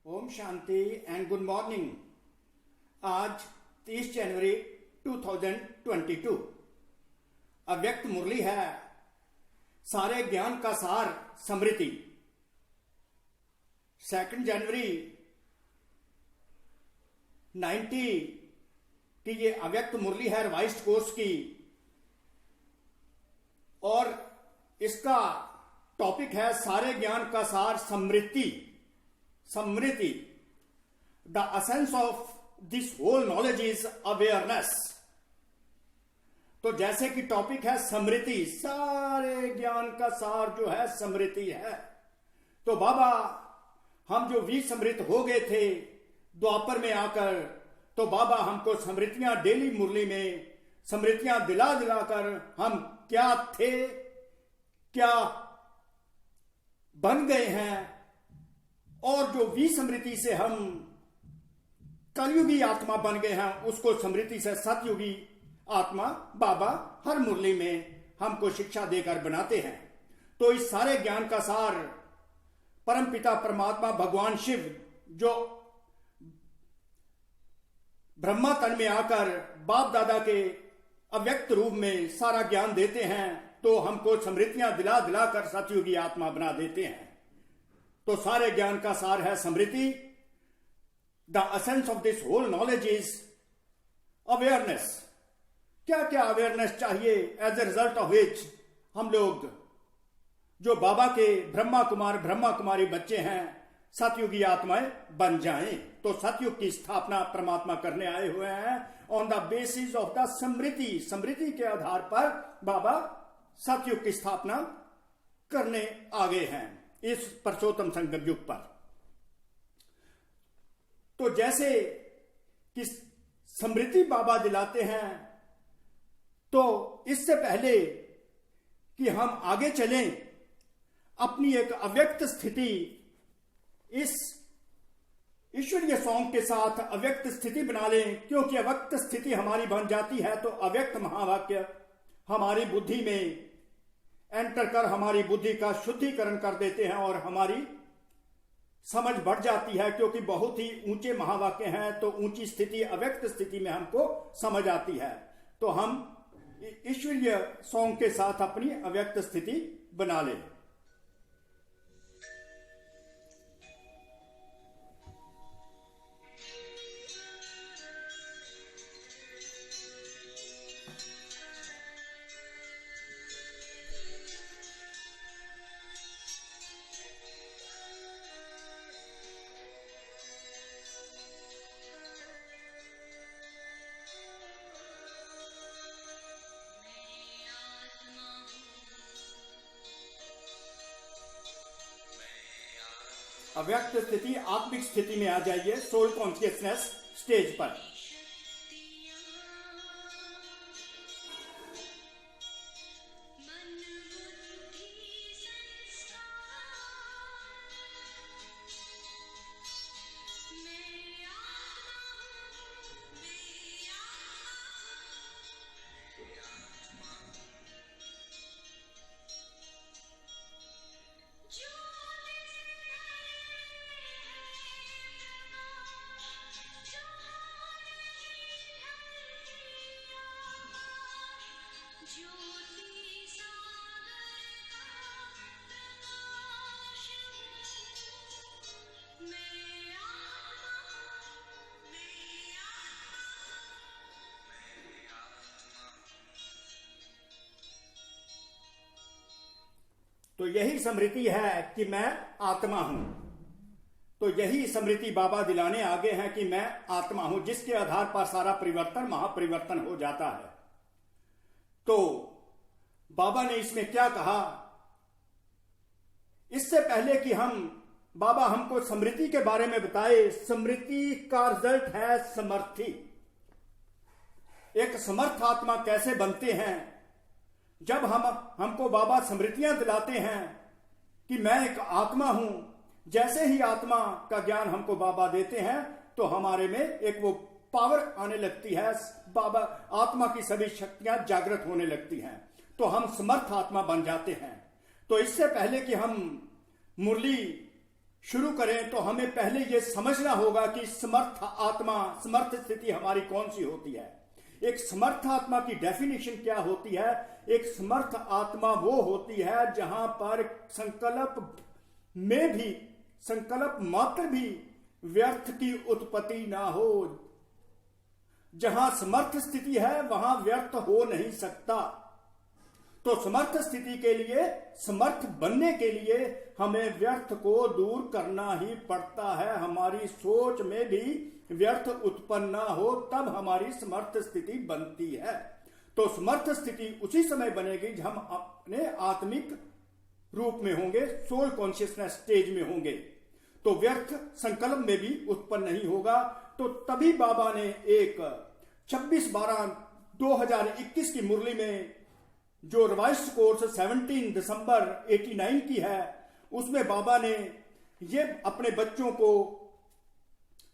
ओम शांति and good morning. आज 30 जनवरी 2022 अव्यक्त मुरली है। सारे ज्ञान का सार स्मृति। 2 जनवरी 90 की ये अव्यक्त मुरली है रिवाइज्ड कोर्स की, और इसका टॉपिक है सारे ज्ञान का सार स्मृति। स्मृति, the essence of this whole knowledge is awareness. तो जैसे कि टॉपिक है स्मृति, सारे ज्ञान का सार जो है स्मृति है। तो बाबा हम जो विस्मृत हो गए थे द्वापर में आकर, तो बाबा हमको स्मृतियां डेली मुरली में स्मृतियां दिला दिलाकर हम क्या थे, क्या बन गए हैं, और जो विस्मृति से हम कलयुगी आत्मा बन गए हैं उसको स्मृति से सतयुगी आत्मा बाबा हर मुरली में हमको शिक्षा देकर बनाते हैं। तो इस सारे ज्ञान का सार परमपिता परमात्मा भगवान शिव जो ब्रह्मा तन में आकर बाप दादा के अव्यक्त रूप में सारा ज्ञान देते हैं, तो हमको स्मृतियां दिला दिलाकर सतयुगी आत्मा बना देते हैं। तो सारे ज्ञान का सार है स्मृति। The essence of this whole knowledge is awareness. क्या क्या अवेयरनेस चाहिए, as a result of which हम लोग जो बाबा के ब्रह्मा कुमारी बच्चे हैं सतयुगी आत्माएं बन जाएं। तो सतयुग की स्थापना परमात्मा करने आए हुए हैं on the basis of the स्मृति। स्मृति के आधार पर बाबा सतयुग की स्थापना करने आ गए हैं इस परसोत्तम संगम युग पर। तो जैसे कि स्मृति बाबा दिलाते हैं, तो इससे पहले कि हम आगे चलें अपनी एक अव्यक्त स्थिति इस ईश्वरीय सॉन्ग के साथ अव्यक्त स्थिति बना लें, क्योंकि अव्यक्त स्थिति हमारी बन जाती है तो अव्यक्त महावाक्य हमारी बुद्धि में एंटर कर हमारी बुद्धि का शुद्धिकरण कर देते हैं और हमारी समझ बढ़ जाती है, क्योंकि बहुत ही ऊंचे महावाक्य हैं। तो ऊंची स्थिति अव्यक्त स्थिति में हमको समझ आती है, तो हम ईश्वरीय सॉन्ग के साथ अपनी अव्यक्त स्थिति बना लें। अव्यक्त स्थिति आत्मिक स्थिति में आ जाइए, सोल कॉन्शियसनेस स्टेज पर। तो यही स्मृति है कि मैं आत्मा हूं। तो यही स्मृति बाबा दिलाने आगे हैं कि मैं आत्मा हूं, जिसके आधार पर सारा परिवर्तन महापरिवर्तन हो जाता है। तो बाबा ने इसमें क्या कहा, इससे पहले कि बाबा हमको स्मृति के बारे में बताए, स्मृति का रिजल्ट है समर्थी। एक समर्थ आत्मा कैसे बनते हैं, जब हमको बाबा स्मृतियां दिलाते हैं कि मैं एक आत्मा हूं। जैसे ही आत्मा का ज्ञान हमको बाबा देते हैं तो हमारे में एक वो पावर आने लगती है, बाबा आत्मा की सभी शक्तियां जागृत होने लगती हैं, तो हम समर्थ आत्मा बन जाते हैं। तो इससे पहले कि हम मुरली शुरू करें तो हमें पहले यह समझना होगा कि समर्थ आत्मा, समर्थ स्थिति हमारी कौन सी होती है। एक समर्थ आत्मा की डेफिनेशन क्या होती है? एक समर्थ आत्मा वो होती है जहां पर संकल्प में भी, संकल्प मात्र भी व्यर्थ की उत्पत्ति ना हो। जहां समर्थ स्थिति है वहां व्यर्थ हो नहीं सकता। तो समर्थ स्थिति के लिए, समर्थ बनने के लिए हमें व्यर्थ को दूर करना ही पड़ता है। हमारी सोच में भी व्यर्थ उत्पन्न ना हो, तब हमारी समर्थ स्थिति बनती है। तो समर्थ स्थिति उसी समय बनेगी जब हम अपने आत्मिक रूप में होंगे, सोल कॉन्शियसनेस स्टेज में होंगे। तो व्यर्थ संकल्प में भी उत्पन्न नहीं होगा। तो तभी बाबा ने एक 26/12/2021 की मुरली में, जो रिवाइज्ड कोर्स 17 दिसंबर 89 की है, उसमें बाबा ने ये अपने बच्चों को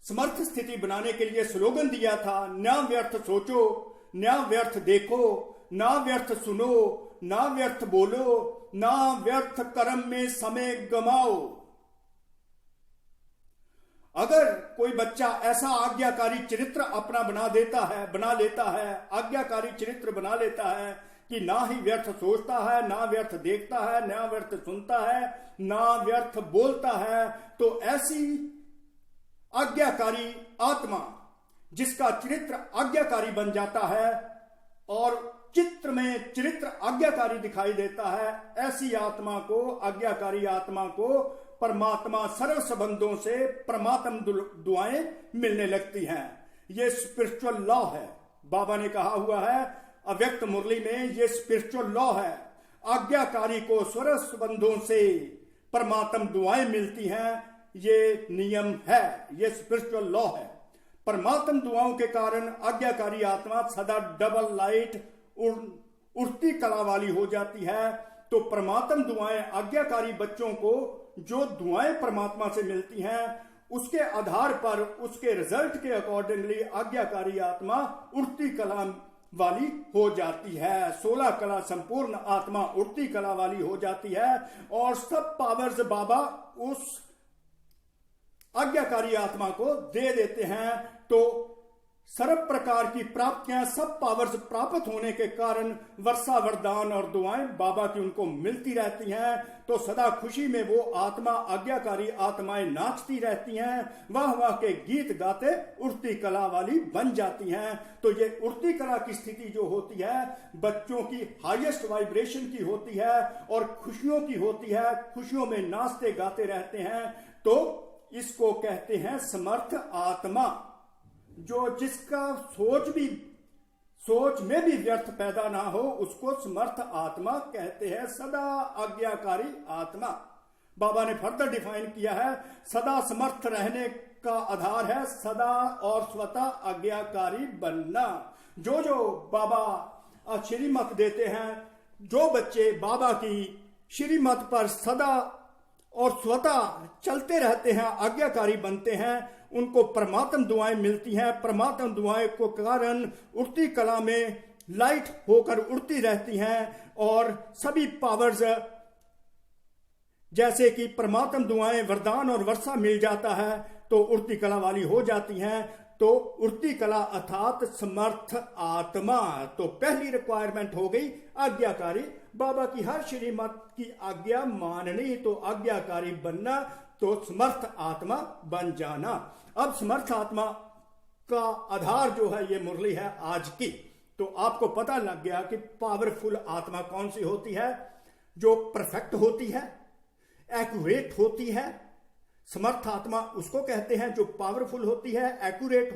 समर्थ स्थिति बनाने के लिए स्लोगन दिया था, ना व्यर्थ सोचो, ना व्यर्थ देखो, ना व्यर्थ सुनो, ना व्यर्थ बोलो, ना व्यर्थ कर्म में समय गमाओ। अगर कोई बच्चा ऐसा आज्ञाकारी चरित्र अपना बना लेता है, आज्ञाकारी चरित्र बना लेता है कि ना ही व्यर्थ सोचता है, ना व्यर्थ देखता है, ना व्यर्थ सुनता है, ना व्यर्थ बोलता है, तो ऐसी आज्ञाकारी आत्मा जिसका चरित्र आज्ञाकारी बन जाता है और चित्र में चरित्र आज्ञाकारी दिखाई देता है, ऐसी आत्मा को, आज्ञाकारी आत्मा को परमात्मा सर्व संबंधों से परमात्म दुआएं मिलने लगती हैं। ये स्पिरिचुअल लॉ है। बाबा ने कहा हुआ है अव्यक्त मुरली में, ये स्पिरिचुअल लॉ है। आज्ञाकारी को सर्व संबंधों से परमात्म दुआएं मिलती हैं, ये नियम है, ये स्पिरिचुअल लॉ है। परमात्म दुआओं के कारण आज्ञाकारी आत्मा सदा डबल लाइट, उड़ती कला वाली हो जाती है। तो परमात्म दुआएं आज्ञाकारी बच्चों को जो दुआएं परमात्मा से मिलती हैं, उसके आधार पर, उसके रिजल्ट के अकॉर्डिंगली आज्ञाकारी आत्मा उड़ती कला वाली हो जाती है। 16 कला संपूर्ण आत्मा उड़ती कला वाली हो जाती है और सब पावर्स बाबा उस आज्ञाकारी आत्मा को दे देते हैं। तो सर्व प्रकार की प्राप्तियां, सब पावर्स प्राप्त होने के कारण वर्षा, वरदान और दुआएं बाबा की उनको मिलती रहती हैं। तो सदा खुशी में वो आत्मा, आज्ञाकारी आत्माएं नाचती रहती हैं, वाह वाह के गीत गाते उड़ती कला वाली बन जाती हैं। तो ये उड़ती कला की स्थिति जो होती है, बच्चों की हाईएस्ट वाइब्रेशन की होती है और खुशियों की होती है, खुशियों में नाचते गाते रहते हैं। तो इसको कहते हैं समर्थ आत्मा, जो जिसका सोच में भी व्यर्थ पैदा ना हो, उसको समर्थ आत्मा कहते हैं, सदा आज्ञाकारी आत्मा। बाबा ने फर्दर डिफाइन किया है, सदा समर्थ रहने का आधार है सदा और स्वतः आज्ञाकारी बनना। जो जो बाबा श्रीमत देते हैं, जो बच्चे बाबा की श्रीमत पर सदा और स्वतः चलते रहते हैं, आज्ञाकारी बनते हैं, उनको परमात्म दुआएं मिलती हैं। परमात्म दुआएं को कारण उड़ती कला में लाइट होकर उड़ती रहती हैं और सभी पावर्स, जैसे कि परमात्म दुआएं, वरदान और वर्षा मिल जाता है तो उड़ती कला वाली हो जाती हैं। तो उड़ती कला अर्थात समर्थ आत्मा। तो पहली रिक्वायरमेंट हो गई आज्ञाकारी, बाबा की हर श्रीमत की आज्ञा माननी, तो आज्ञाकारी बनना, तो समर्थ आत्मा बन जाना। अब समर्थ आत्मा का आधार जो है, ये मुरली है आज की। तो आपको पता लग गया कि पावरफुल आत्मा कौन सी होती है, जो परफेक्ट होती है, एक्यूरेट होती है। समर्थ आत्मा उसको कहते हैं जो पावरफुल होती है, एक्यूरेट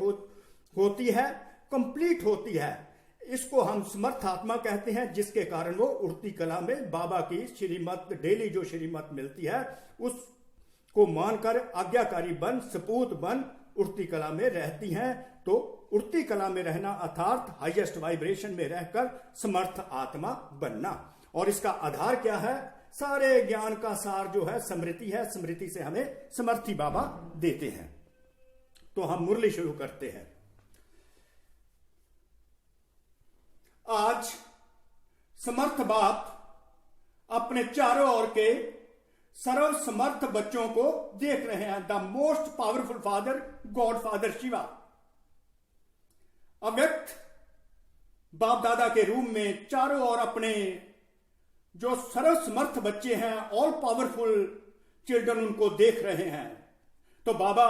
होती है, कंप्लीट होती है। इसको हम समर्थ आत्मा कहते हैं, जिसके कारण वो उड़ती कला में बाबा की श्रीमत, डेली जो श्रीमत मिलती है, उसको मानकर आज्ञाकारी बन, सपूत बन उड़ती कला में रहती हैं। तो उड़ती कला में रहना अर्थात हाईएस्ट वाइब्रेशन में रहकर समर्थ आत्मा बनना। और इसका आधार क्या है? सारे ज्ञान का सार जो है स्मृति है। स्मृति से हमें समर्थी बाबा देते हैं। तो हम मुरली शुरू करते हैं। आज समर्थ बाप अपने चारों ओर के सर्वसमर्थ बच्चों को देख रहे हैं। The most powerful father, God father Shiva, अव्यक्त बाप दादा के रूप में चारों ओर अपने जो सर्वसमर्थ बच्चे हैं, ऑल पावरफुल चिल्ड्रन, उनको देख रहे हैं। तो बाबा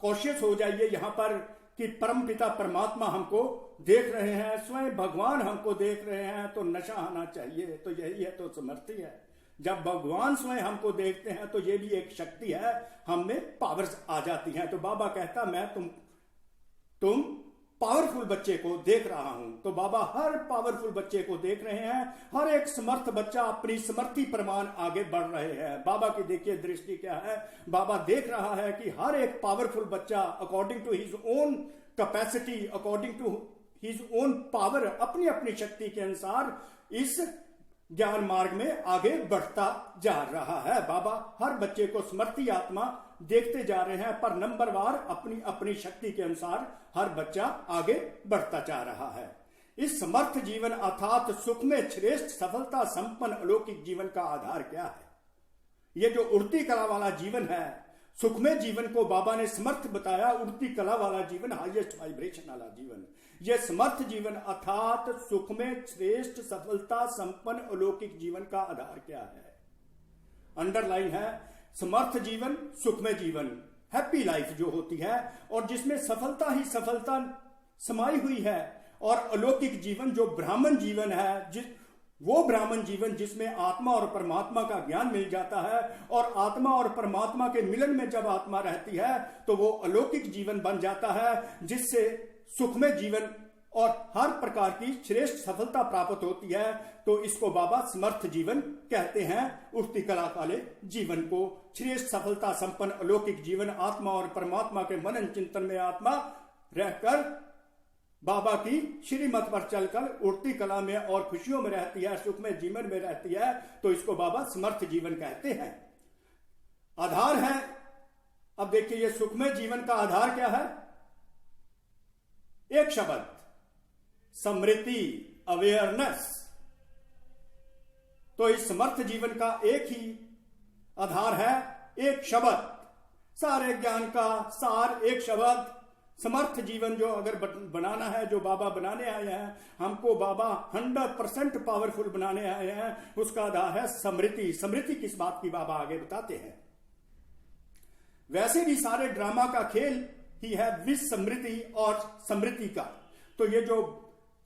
कॉशियस हो जाइए यहां पर कि परम पिता परमात्मा हमको देख रहे हैं, स्वयं भगवान हमको देख रहे हैं, तो नशा आना चाहिए। तो यही है तो समर्थी है। जब भगवान स्वयं हमको देखते हैं तो ये भी एक शक्ति है, हम में पावर्स आ जाती हैं। तो बाबा कहता मैं तुम पावरफुल बच्चे को देख रहा हूं। तो बाबा हर पावरफुल बच्चे को देख रहे हैं, हर एक समर्थ बच्चा अपनी समर्थी प्रमाण आगे बढ़ रहे हैं। बाबा की देखिए दृष्टि क्या है, बाबा देख रहा है कि हर एक पावरफुल बच्चा according to his own capacity, according to his own power, अपनी अपनी शक्ति के अनुसार इस ज्ञान मार्ग में आगे बढ़ता जा रहा है। बाबा हर बच्चे को समर्थी आत्मा देखते जा रहे हैं, पर नंबरवार अपनी अपनी शक्ति के अनुसार हर बच्चा आगे बढ़ता जा रहा है। इस समर्थ जीवन अर्थात सुख में श्रेष्ठ सफलता संपन्न अलौकिक जीवन का आधार क्या है? ये जो उड़ती कला वाला जीवन है, सुखमय जीवन को बाबा ने समर्थ बताया, उड़ती कला वाला जीवन, हाईएस्ट वाइब्रेशन वाला जीवन। यह समर्थ जीवन अर्थात सुखमय श्रेष्ठ सफलता संपन्न अलौकिक जीवन का आधार क्या है? अंडरलाइन है समर्थ जीवन, सुखमय जीवन, हैप्पी लाइफ जो होती है और जिसमें सफलता ही सफलता समाई हुई है, और अलौकिक जीवन जो ब्राह्मण जीवन है, वो ब्राह्मण जीवन जिसमें आत्मा और परमात्मा का ज्ञान मिल जाता है, और आत्मा और परमात्मा के मिलन में जब आत्मा रहती है तो वो अलौकिक जीवन बन जाता है, जिससे सुखमय जीवन और हर प्रकार की श्रेष्ठ सफलता प्राप्त होती है। तो इसको बाबा समर्थ जीवन कहते हैं। उठती कला वाले जीवन को श्रेष्ठ सफलता संपन्न अलौकिक जीवन, आत्मा और परमात्मा के मनन चिंतन में आत्मा रहकर बाबा की श्रीमत पर चलकर उड़ती कला में और खुशियों में रहती है, सुखमय जीवन में रहती है, तो इसको बाबा समर्थ जीवन कहते हैं। आधार है, अब देखिए ये सुखमय जीवन का आधार क्या है? एक शब्द, समृद्धि, अवेयरनेस। तो इस समर्थ जीवन का एक ही आधार है, एक शब्द, सारे ज्ञान का सार एक शब्द। समर्थ जीवन जो अगर बनाना है, जो बाबा बनाने आए हैं, हमको बाबा 100% पावरफुल बनाने आए हैं, उसका आधार है समृद्धि। समृद्धि किस बात की बाबा आगे बताते हैं। वैसे भी सारे ड्रामा का खेल ही है विसमृद्धि और समृद्धि का। तो ये जो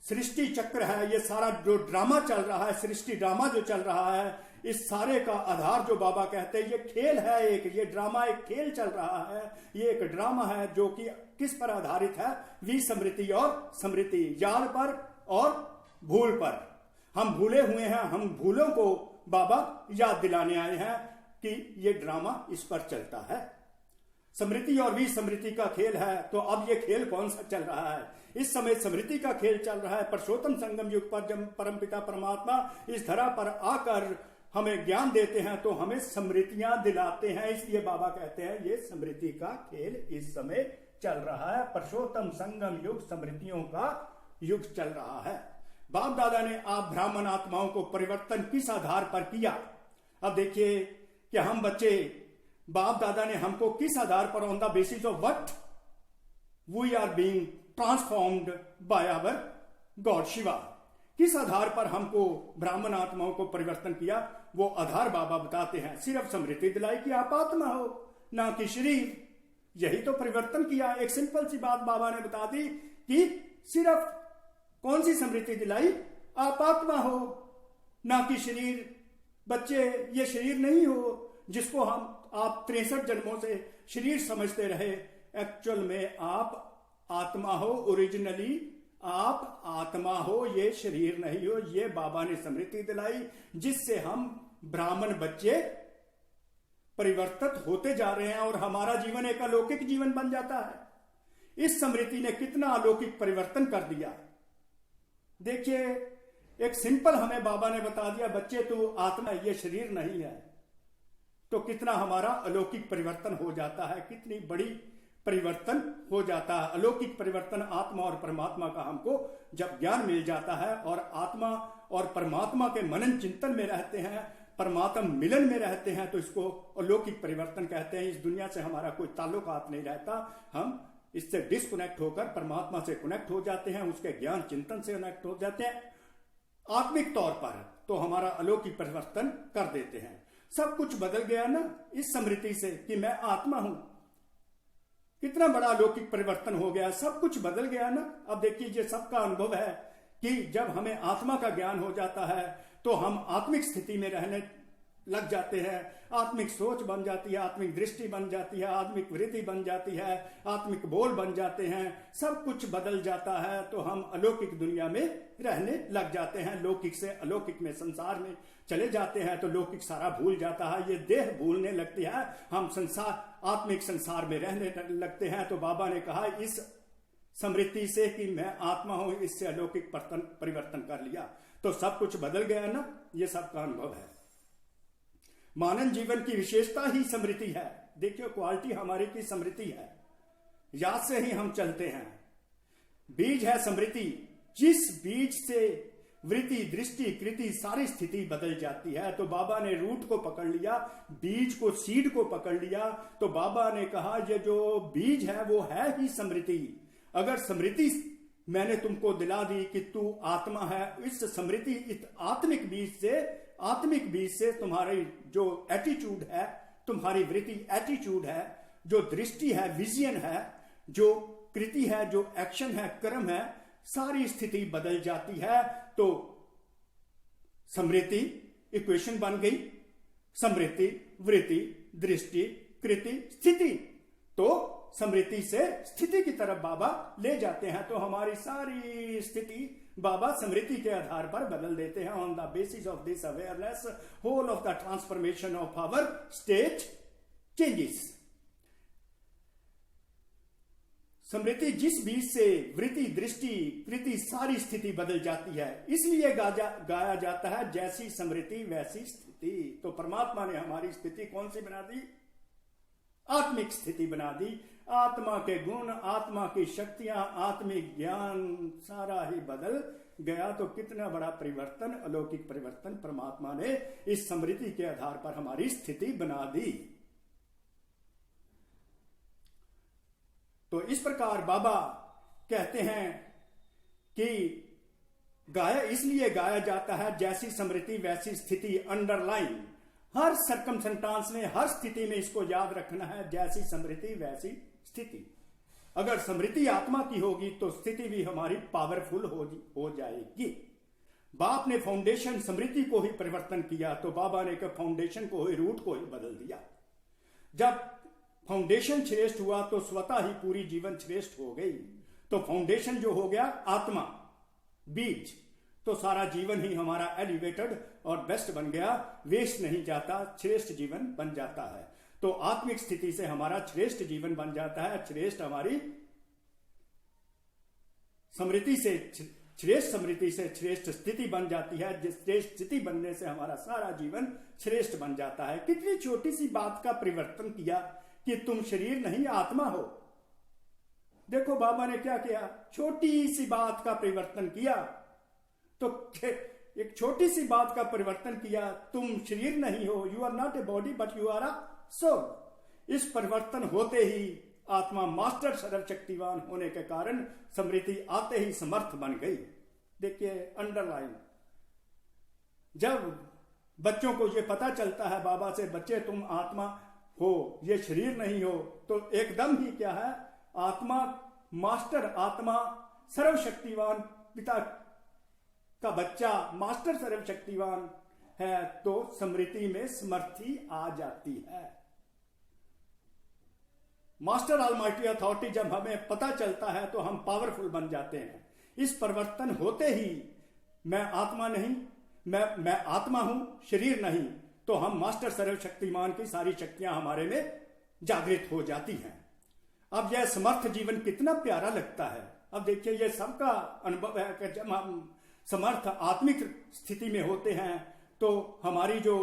सृष्टि चक्र है, ये सारा जो ड्रामा चल रहा है, सृष्टि ड्रामा जो चल रहा है, इस सारे का आधार जो बाबा कहते हैं, ये खेल है एक, ये ड्रामा एक खेल चल रहा है। ये एक ड्रामा है जो कि किस पर आधारित है? विसमृद्धि और समृद्धि, याद पर और भूल पर। हम भूले हुए हैं, हम भूलों को बाबा याद दिलाने आए हैं कि ये ड्रामा इस पर चलता है। समृद्धि और विसमृद्धि का खेल है। तो अब ये खेल कौन सा चल रहा है? इस समय समृद्धि का खेल चल रहा है। पुरुषोत्तम संगम युग पर जब परमपिता परमात्मा इस धरा पर आकर हमें ज्ञान देते हैं तो हमें समृद्धियां दिलाते हैं। इसलिए बाबा कहते हैं ये समृद्धि का खेल इस समय चल रहा है। पुरुषोत्तम संगम युग समृद्धियों का युग चल रहा है। बाप दादा ने आप ब्राह्मण आत्माओं को परिवर्तन किस आधार पर किया? अब देखिए कि हम बच्चे, बाप दादा ने हमको किस आधार पर, on the basis of what we are being transformed by our God Shiva, किस आधार पर हमको ब्राह्मण आत्माओं को परिवर्तन किया, वो आधार बाबा बताते हैं। सिर्फ समृद्धि दिलाई कि आप आत्मा हो, ना कि शरीर, यही तो परिवर्तन किया। एक सिंपल सी बात बाबा ने बता दी कि सिर्फ कौन सी समृद्धि दिलाई? आप आत्मा हो, ना कि शरीर। बच्चे, ये शरीर नहीं हो जिसको आप 63 जन्मों से शरीर समझते रहे। एक्चुअल में आप आत्मा हो, ओरिजिनली आप आत्मा हो, ये शरीर नहीं हो। ये बाबा ने समृद्धि दिलाई जिससे हम ब्राह्मण बच्चे परिवर्तित होते जा रहे हैं और हमारा जीवन एक अलौकिक जीवन बन जाता है। इस समृद्धि ने कितना अलौकिक परिवर्तन कर दिया। देखिए एक सिंपल हमें बाबा ने बता दिया, बच्चे तू आत्मा, ये शरीर नहीं है। तो कितना हमारा अलौकिक परिवर्तन हो जाता है, कितनी बड़ी परिवर्तन हो जाता है। अलौकिक परिवर्तन आत्मा और परमात्मा का हमको जब ज्ञान मिल जाता है और आत्मा और परमात्मा के मनन चिंतन में रहते हैं परमात्मा मिलन में रहते हैं तो इसको अलौकिक परिवर्तन कहते हैं। इस दुनिया से हमारा कोई ताल्लुकात नहीं रहता, हम इससे डिस्कनेक्ट होकर परमात्मा से कनेक्ट हो जाते हैं, उसके ज्ञान चिंतन से कनेक्ट हो जाते हैं आत्मिक तौर पर, तो हमारा अलौकिक परिवर्तन कर देते हैं। सब कुछ बदल गया ना इस स्मृति से कि मैं आत्मा हूं। कितना बड़ा अलौकिक परिवर्तन हो गया, सब कुछ बदल गया ना। अब देखिए ये सबका अनुभव है कि जब हमें आत्मा का ज्ञान हो जाता है तो हम आत्मिक स्थिति में रहने लग जाते हैं, आत्मिक सोच बन जाती है, आत्मिक दृष्टि बन जाती है, आत्मिक वृत्ति बन जाती है, आत्मिक बोल बन जाते हैं, सब कुछ बदल जाता है। तो हम अलौकिक दुनिया में रहने लग जाते हैं, लौकिक से अलौकिक में संसार में चले जाते हैं। तो लौकिक सारा भूल जाता है, ये देह भूलने लगती है, हम संसार आत्मिक संसार में रहने लगते हैं। तो बाबा ने कहा इस स्मृति से कि मैं आत्मा हूं, इससे अलौकिक परिवर्तन कर लिया तो सब कुछ बदल गया ना। ये सबका अनुभव है। मानव जीवन की विशेषता ही स्मृति है। देखिए क्वालिटी हमारी की स्मृति है, याद से ही हम चलते हैं। बीज है स्मृति, जिस बीज से वृत्ति दृष्टि कृति सारी स्थिति बदल जाती है। तो बाबा ने रूट को पकड़ लिया, बीज को सीड को पकड़ लिया। तो बाबा ने कहा ये जो बीज है वो है ही स्मृति। अगर स्मृति मैंने तुमको दिला दी कि तू आत्मा है, इस स्मृति इस आत्मिक बीज से तुम्हारी जो एटीट्यूड है, तुम्हारी वृत्ति एटीट्यूड है, जो दृष्टि है विजन है, जो कृति है, जो एक्शन है, कर्म है, सारी स्थिति बदल जाती है। तो स्मृति इक्वेशन बन गई, स्मृति वृत्ति दृष्टि कृति स्थिति। तो स्मृति से स्थिति की तरफ बाबा ले जाते हैं। तो हमारी सारी स्थिति बाबा स्मृति के आधार पर बदल देते हैं। On the basis of this awareness whole of the transformation of our state changes. स्मृति जिस बीज से वृत्ति दृष्टि कृति सारी स्थिति बदल जाती है, इसलिए गाया जाता है जैसी स्मृति वैसी स्थिति। तो परमात्मा ने हमारी स्थिति कौन सी बना दी? आत्मिक स्थिति बना दी। आत्मा के गुण, आत्मा की शक्तियां, आत्मिक ज्ञान सारा ही बदल गया। तो कितना बड़ा परिवर्तन, अलौकिक परिवर्तन परमात्मा ने इस स्मृति के आधार पर हमारी स्थिति बना दी। तो इस प्रकार बाबा कहते हैं कि इसलिए गाया जाता है जैसी स्मृति वैसी स्थिति। अंडरलाइन हर सर्कमस्टेंस में, हर स्थिति में इसको याद रखना है, जैसी स्मृति वैसी स्थिति। अगर स्मृति आत्मा की होगी तो स्थिति भी हमारी पावरफुल हो जाएगी। बाप ने फाउंडेशन स्मृति को ही परिवर्तन किया, तो बाबा ने फाउंडेशन को ही, रूट को ही बदल दिया। जब फाउंडेशन श्रेष्ठ हुआ तो स्वतः ही पूरी जीवन श्रेष्ठ हो गई। तो फाउंडेशन जो हो गया आत्मा बीज, तो सारा जीवन ही हमारा एलिवेटेड और बेस्ट बन गया, वेस्ट नहीं जाता, श्रेष्ठ जीवन बन जाता है। तो आत्मिक स्थिति से हमारा श्रेष्ठ जीवन बन जाता है। श्रेष्ठ हमारी स्मृति से, श्रेष्ठ स्मृति से श्रेष्ठ स्थिति बन जाती है। जिस श्रेष्ठ स्थिति बनने से हमारा सारा जीवन श्रेष्ठ बन जाता है। कितनी छोटी सी बात का परिवर्तन किया कि तुम शरीर नहीं आत्मा हो। देखो बाबा ने क्या किया, छोटी सी बात का परिवर्तन किया। तो एक छोटी सी बात का परिवर्तन किया, तुम शरीर नहीं हो, you are not a body but you are a soul. इस परिवर्तन होते ही आत्मा मास्टर सर्वशक्तिवान होने के कारण स्मृति आते ही समर्थ बन गई। देखिए अंडरलाइन, जब बच्चों को ये पता चलता है बाबा से, बच्चे तुम आत्मा हो, ये शरीर नहीं हो, तो एकदम ही क्या है, आत्मा मास्टर, आत्मा सर्वशक्तिवान पिता का बच्चा मास्टर सर्वशक्तिवान है, तो स्मृति में समर्थी आ जाती है। मास्टर ऑलमाइटी अथॉरिटी जब हमें पता चलता है तो हम पावरफुल बन जाते हैं। इस परिवर्तन होते ही मैं आत्मा नहीं, मैं आत्मा हूं, शरीर नहीं, तो हम मास्टर सर्वशक्तिमान की सारी शक्तियां हमारे में जागृत हो जाती हैं। अब यह समर्थ जीवन कितना प्यारा लगता है। अब देखिए ये सबका अनुभव है कि जब हम समर्थ आत्मिक स्थिति में होते हैं तो हमारी जो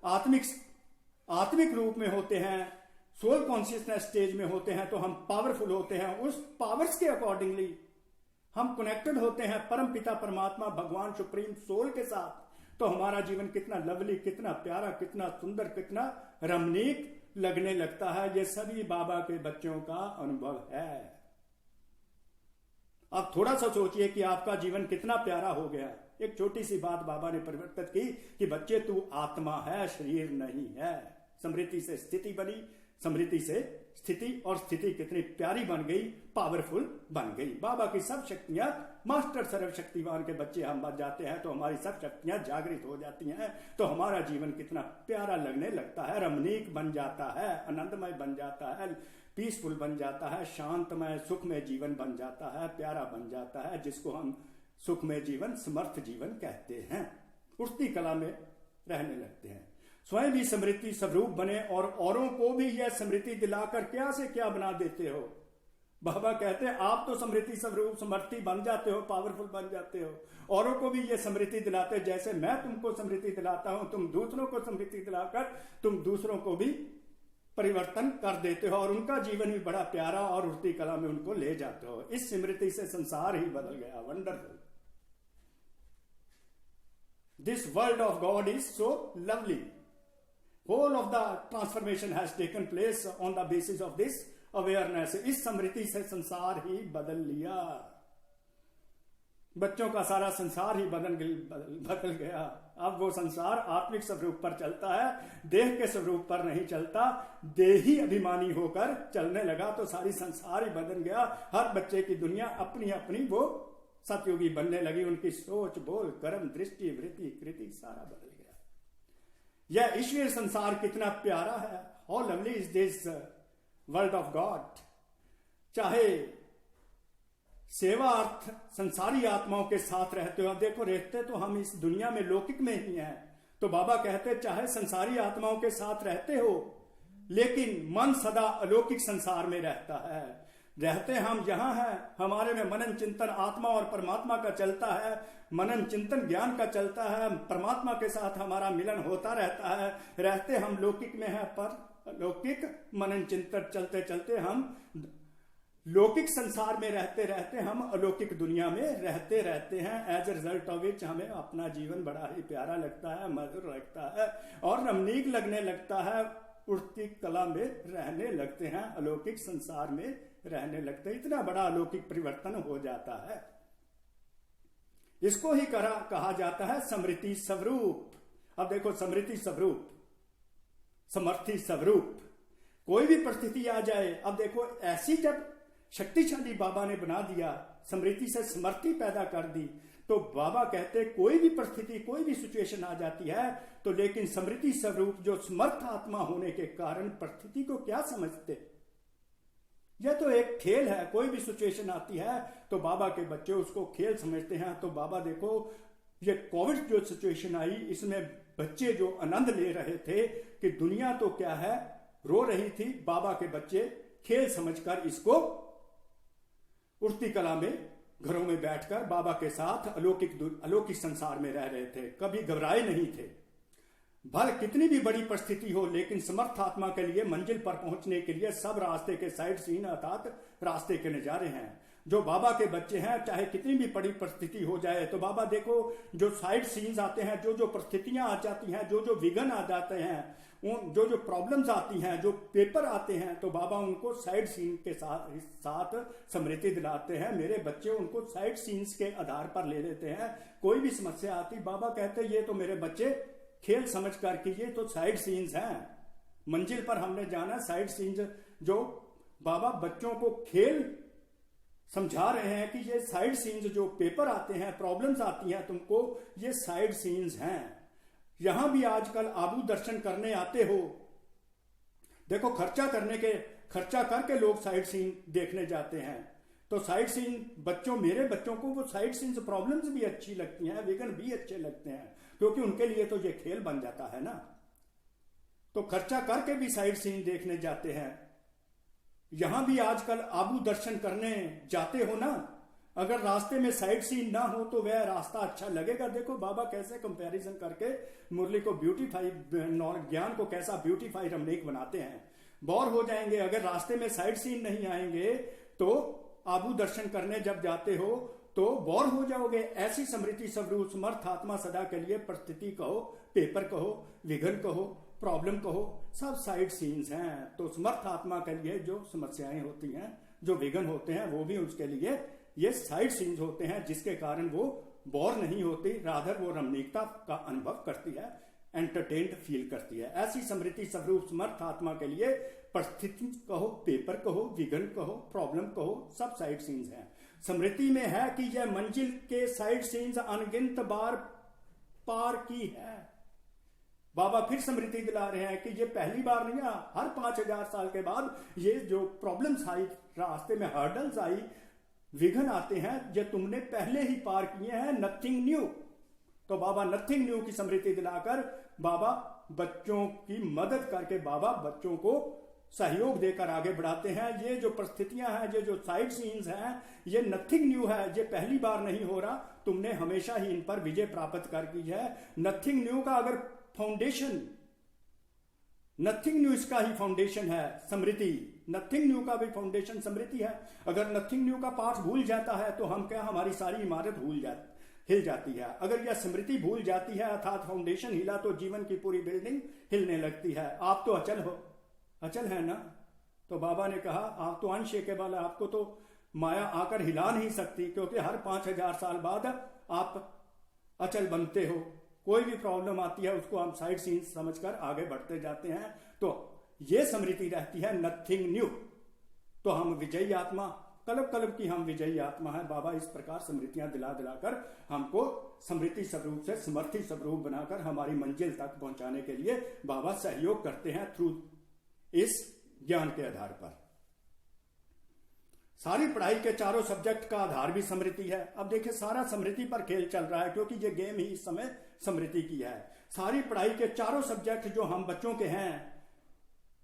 आत्मिक रूप में होते हैं, सोल कॉन्शियसनेस स्टेज में होते हैं, तो हम पावरफुल होते हैं। उस पावर्स के अकॉर्डिंगली हम कनेक्टेड होते हैं परम पिता परमात्मा भगवान सुप्रीम सोल के साथ। तो हमारा जीवन कितना लवली, कितना प्यारा, कितना सुंदर, कितना रमणीक लगने लगता है। ये सभी बाबा के बच्चों का अनुभव है। आप थोड़ा सा सोचिए कि आपका जीवन कितना प्यारा हो गया। एक छोटी सी बात बाबा ने परिवर्तित की कि बच्चे तू आत्मा है, शरीर नहीं है। स्मृति से स्थिति बनी, स्मृति से स्थिति, और स्थिति कितनी प्यारी बन गई, पावरफुल बन गई। बाबा की सब शक्तियां, मास्टर सर्वशक्तिवान के बच्चे हम बन जाते हैं तो हमारी सब शक्तियां जागृत हो जाती हैं, तो हमारा जीवन कितना प्यारा लगने लगता है, रमणीक बन जाता है, आनंदमय बन जाता है, पीसफुल बन जाता है, शांतमय सुखमय जीवन बन जाता है, प्यारा बन जाता है, जिसको हम सुखमय जीवन, समर्थ जीवन कहते हैं। उठती कला में रहने लगते हैं, स्वयं भी स्मृति स्वरूप बने और औरों को भी यह स्मृति दिलाकर क्या से क्या बना देते हो। बाबा कहते हैं आप तो स्मृति स्वरूप समर्थी बन जाते हो, पावरफुल बन जाते हो, औरों को भी यह स्मृति दिलाते, जैसे मैं तुमको स्मृति दिलाता हूं, तुम दूसरों को स्मृति दिलाकर तुम दूसरों को भी परिवर्तन कर देते हो और उनका जीवन भी बड़ा प्यारा और उठती कला में उनको ले जाते हो। इस स्मृति से संसार ही बदल गया। Wonderful. This world of God is so lovely. Whole of the transformation has taken place on the basis of this awareness. इस स्मृति से संसार ही बदल लिया। बच्चों का सारा संसार ही बदल गया। अब वो संसार आत्मिक स्वरूप पर चलता है, देह के स्वरूप पर नहीं चलता। देही अभिमानी होकर चलने लगा तो सारी संसार ही बदल गया। हर बच्चे की दुनिया अपनी अपनी वो सतयुगी बनने लगी। उनकी सोच, बोल, कर्म, दृष्टि, वृत्ति, कृति सारा बदल गया। यह ईश्वरीय संसार कितना प्यारा है। How lovely is this world of God. चाहे सेवा अर्थ संसारी आत्माओं के साथ रहते हो, देखो रहते तो हम इस दुनिया में लौकिक में ही हैं, तो बाबा कहते चाहे संसारी आत्माओं के साथ रहते हो लेकिन मन सदा अलौकिक संसार में रहता है। रहते हम जहां हैं, हमारे में मनन चिंतन आत्मा और परमात्मा का चलता है, मनन चिंतन ज्ञान का चलता है, परमात्मा के साथ हमारा मिलन होता रहता है। रहते हम लौकिक में हैं पर लौकिक मनन चिंतन चलते चलते हम लौकिक संसार में रहते रहते हम अलौकिक दुनिया में रहते रहते हैं। As a result of which हमें अपना जीवन बड़ा ही प्यारा लगता है, मधुर लगता है और रमणीक लगने लगता है। उठती कला में रहने लगते हैं, अलौकिक संसार में रहने लगते हैं। इतना बड़ा अलौकिक परिवर्तन हो जाता है। इसको ही कहा जाता है स्मृति स्वरूप। अब देखो स्मृति स्वरूप, समर्थी स्वरूप, कोई भी परिस्थिति आ जाए। अब देखो ऐसी जब शक्तिशाली बाबा ने बना दिया, स्मृति से समर्थी पैदा कर दी, तो बाबा कहते कोई भी परिस्थिति, कोई भी सिचुएशन आ जाती है तो लेकिन स्मृति स्वरूप जो समर्थ आत्मा होने के कारण परिस्थिति को क्या समझते। यह तो एक खेल है। कोई भी सिचुएशन आती है तो बाबा के बच्चे उसको खेल समझते हैं। तो बाबा देखो ये कोविड जो सिचुएशन आई, इसमें बच्चे जो आनंद ले रहे थे कि दुनिया तो क्या है रो रही थी, बाबा के बच्चे खेल समझकर इसको उठती कला में घरों में बैठकर बाबा के साथ अलौकिक संसार में रह रहे थे। कभी घबराए नहीं थे। भले कितनी भी बड़ी परिस्थिति हो लेकिन समर्थ आत्मा के लिए मंजिल पर पहुंचने के लिए सब रास्ते के साइड सीन अर्थात रास्ते के नजारे हैं। जो बाबा के बच्चे हैं, चाहे कितनी भी बड़ी परिस्थिति हो जाए तो बाबा देखो जो साइड सीन्स आते हैं, जो जो परिस्थितियां आ जाती हैं, जो जो विघ्न आ जाते हैं, जो जो प्रॉब्लम्स आती हैं, जो पेपर आते हैं, तो बाबा उनको साइड सीन के साथ स्मृति दिलाते हैं। मेरे बच्चे उनको साइड सीन्स के आधार पर ले लेते हैं। कोई भी समस्या आती, बाबा कहते ये तो मेरे बच्चे खेल समझ कर कि ये तो साइड सीन्स हैं, मंजिल पर हमने जाना। साइड सीन्स जो बाबा बच्चों को खेल समझा रहे हैं कि ये साइड सीन्स जो पेपर आते हैं, प्रॉब्लम्स आती हैं तुमको, ये साइड सीन्स हैं। यहां भी आजकल आबू दर्शन करने आते हो, देखो खर्चा करके लोग साइड सीन देखने जाते हैं। तो साइड सीन मेरे बच्चों को वो साइड सीन्स प्रॉब्लम्स भी अच्छी लगती हैं, विघ्न भी अच्छे लगते हैं, क्योंकि उनके लिए तो ये खेल बन जाता है ना। तो खर्चा करके भी साइड सीन देखने जाते हैं। यहां भी आजकल आबू दर्शन करने जाते हो ना, अगर रास्ते में साइड सीन ना हो तो वह रास्ता अच्छा लगेगा। देखो बाबा कैसे कंपैरिजन करके मुरली को ब्यूटीफाई, ज्ञान को कैसा ब्यूटीफाई रमणीक बनाते हैं। बोर हो जाएंगे अगर रास्ते में साइड सीन नहीं आएंगे। तो आबू दर्शन करने जब जाते हो तो बोर हो जाओगे। ऐसी स्मृति स्वरूप समर्थ आत्मा सदा के लिए परिस्थिति कहो, पेपर कहो, विघ्न कहो, प्रॉब्लम कहो, सब साइड सीन्स हैं। तो समर्थ आत्मा के लिए जो समस्याएं होती हैं, जो विघ्न होते हैं, वो भी उसके लिए ये साइड सीन्स होते हैं, जिसके कारण वो बोर नहीं होती, राधर वो रमणीकता का अनुभव करती है, एंटरटेन्ड फील करती है। ऐसी स्मृति स्वरूप समर्थ आत्मा के लिए परिस्थिति कहो, पेपर कहो, विघ्न कहो, प्रॉब्लम कहो, सब साइड सीन्स हैं। स्मृति में है कि यह मंजिल के साइड सीन्स अनगिनत बार पार की है। बाबा फिर स्मृति दिला रहे हैं कि ये पहली बार नहीं है, हर 5000 साल के बाद ये जो प्रॉब्लम्स आई, रास्ते में हर्डल्स आई, विघ्न आते हैं, ये तुमने पहले ही पार किए हैं, नथिंग न्यू। तो बाबा नथिंग न्यू की स्मृति दिलाकर बाबा बच्चों की मदद करके बाबा बच्चों को सहयोग देकर आगे बढ़ाते हैं। ये जो परिस्थितियां हैं, ये जो साइड सीन्स हैं, ये नथिंग न्यू है, ये पहली बार नहीं हो रहा, तुमने हमेशा ही इन पर विजय प्राप्त कर की है। नथिंग न्यू का अगर फाउंडेशन, नथिंग न्यू इसका ही फाउंडेशन है स्मृति, नथिंग न्यू का भी फाउंडेशन स्मृति है। अगर नथिंग न्यू का पाठ भूल जाता है तो हम क्या, हमारी सारी इमारत हिल जाती है। अगर यह स्मृति भूल जाती है, अर्थात फाउंडेशन हिला, तो जीवन की पूरी बिल्डिंग हिलने लगती है। आप तो अचल हो, अचल है ना। तो बाबा ने कहा आप तो अनशेकेबल है, आपको तो माया आकर हिला नहीं सकती, क्योंकि हर 5000 साल बाद आप अचल बनते हो। कोई भी प्रॉब्लम आती है उसको हम साइड सीन समझकर आगे बढ़ते जाते हैं। तो ये स्मृति रहती है नथिंग न्यू। तो हम विजयी आत्मा, कलब कलब की हम विजयी आत्मा है। बाबा इस प्रकार स्मृतियां दिला दिलाकर हमको स्मृति स्वरूप से समर्थी स्वरूप बनाकर हमारी मंजिल तक पहुंचाने के लिए बाबा सहयोग करते हैं थ्रू इस ज्ञान के आधार पर। सारी पढ़ाई के चारों सब्जेक्ट का आधार भी स्मृति है। अब देखिए सारा स्मृति पर खेल चल रहा है, क्योंकि ये गेम ही इस समय स्मृति की है। सारी पढ़ाई के चारों सब्जेक्ट जो हम बच्चों के हैं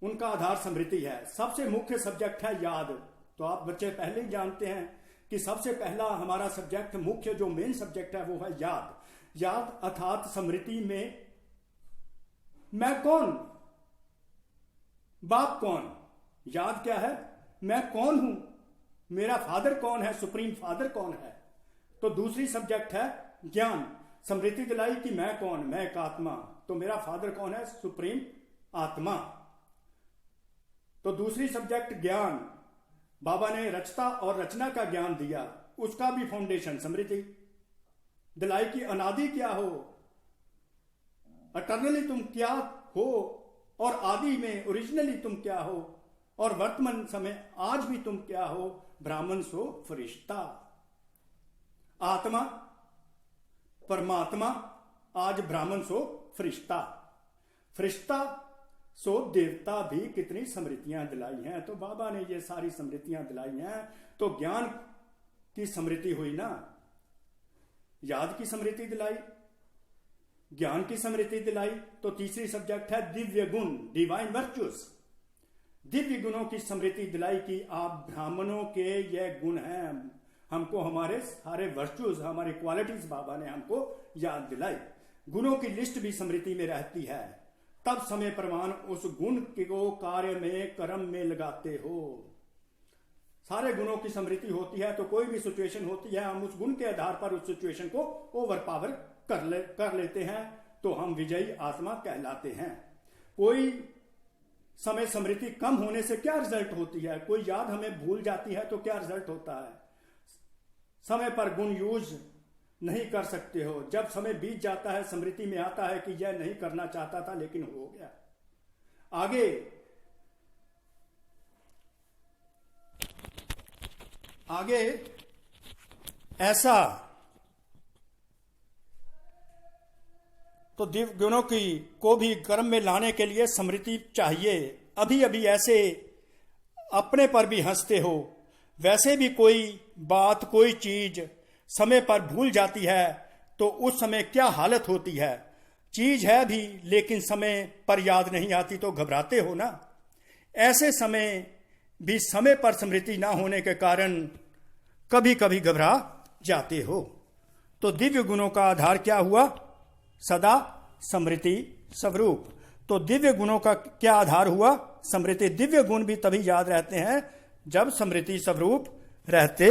उनका आधार स्मृति है। सबसे मुख्य सब्जेक्ट है याद। तो आप बच्चे पहले ही जानते हैं कि सबसे पहला हमारा सब्जेक्ट, मुख्य जो मेन सब्जेक्ट है, वो है याद। याद अर्थात स्मृति में मैं कौन, बाप कौन, याद क्या है, मैं कौन हूं, मेरा फादर कौन है, सुप्रीम फादर कौन है। तो दूसरी सब्जेक्ट है ज्ञान। स्मृति दिलाई कि मैं कौन, मैं एक आत्मा, तो मेरा फादर कौन है, सुप्रीम आत्मा। तो दूसरी सब्जेक्ट ज्ञान, बाबा ने रचता और रचना का ज्ञान दिया, उसका भी फाउंडेशन स्मृति दिलाई कि अनादि क्या हो, अटर्नली तुम क्या हो, और आदि में ओरिजिनली तुम क्या हो, और वर्तमान समय आज भी तुम क्या हो, ब्राह्मण सो फरिश्ता। आत्मा परमात्मा, आज ब्राह्मण सो फरिश्ता, फरिश्ता सो देवता भी कितनी स्मृतियां दिलाई हैं। तो बाबा ने ये सारी स्मृतियां दिलाई हैं। तो ज्ञान की स्मृति हुई ना, याद की स्मृति दिलाई, ज्ञान की स्मृति दिलाई। तो तीसरी सब्जेक्ट है दिव्य गुण, डिवाइन वर्चुअस। दिव्य गुणों की स्मृति दिलाई कि आप ब्राह्मणों के ये गुण हैं, हमको हमारे सारे वर्चुअस, हमारी क्वालिटीज बाबा ने हमको याद दिलाई। गुणों की लिस्ट भी स्मृति में रहती है, तब समय प्रमाण उस गुण को कार्य में, कर्म में लगाते हो। सारे गुणों की स्मृति होती है, तो कोई भी सिचुएशन होती है, हम उस गुण के आधार पर उस सिचुएशन को ओवर पावर कर लेते हैं, तो हम विजयी आत्मा कहलाते हैं। कोई समय स्मृति कम होने से क्या रिजल्ट होती है, कोई याद हमें भूल जाती है तो क्या रिजल्ट होता है, समय पर गुण यूज नहीं कर सकते हो। जब समय बीत जाता है, स्मृति में आता है कि यह नहीं करना चाहता था लेकिन हो गया। आगे ऐसा तो दिव्य गुणों को भी कर्म में लाने के लिए स्मृति चाहिए। अभी अभी ऐसे अपने पर भी हंसते हो, वैसे भी कोई बात, कोई चीज समय पर भूल जाती है तो उस समय क्या हालत होती है। चीज है भी लेकिन समय पर याद नहीं आती तो घबराते हो ना। ऐसे समय भी समय पर स्मृति ना होने के कारण कभी कभी घबरा जाते हो। तो दिव्य गुणों का आधार क्या हुआ, सदा स्मृति स्वरूप। तो दिव्य गुणों का क्या आधार हुआ, स्मृति। दिव्य गुण भी तभी याद रहते हैं जब स्मृति स्वरूप रहते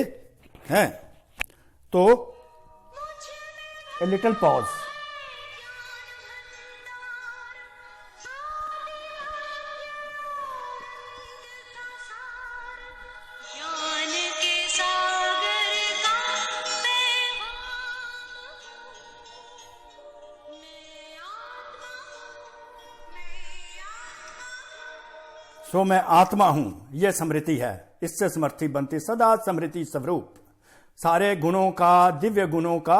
हैं। तो ए लिटिल पॉज। सो मैं आत्मा हूं, यह स्मृति है, इससे समर्थी बनती सदा स्मृति स्वरूप। सारे गुणों का, दिव्य गुणों का